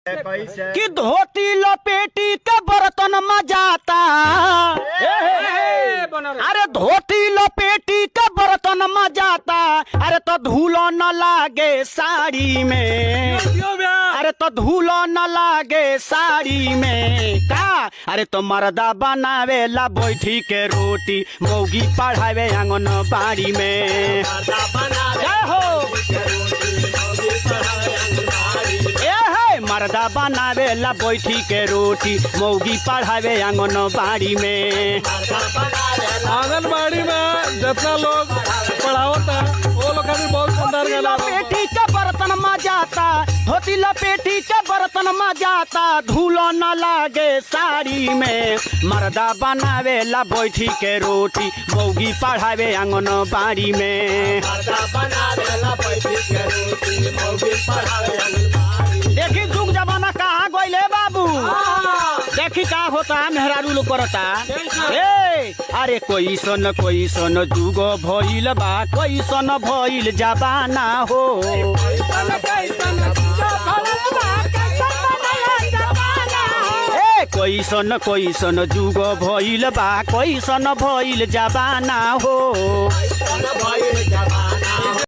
कि धोती लपेटी के बर्तन मजाता। अरे धोती लपेटी के बर्तन मजाता। अरे तो धूलो न लागे साड़ी में। अरे तो धूलो न लागे साड़ी में का। अरे तो मर्दा बनावे ला बैठी के रोटी, मौगी पढ़ावे आंगन बाड़ी में। मर्दा बनावे ला बैठी के रोटी, मौगी पढ़ावे आंगन बाड़ी में। आंगनबाड़ी में जितना लोग पढ़ावता वो लोग बहुत सुंदर लपेटी के बर्तन मजाता। धोती लपेटी के बर्तन मजाता। धूलो न लागे साड़ी में। मर्दा बनावे ला बैठी के रोटी, मौगी पढ़ावे आंगन बाड़ी में। देखी जुग जमाना कहाँ गइले बाबू। देखी का होता मेहरारू लोग करता। अरे कोई सन जुग भइल बा, कोई सन भइल जबाना हो। कोई सन जुग भइल बा, कोई सन भइल जबाना हो।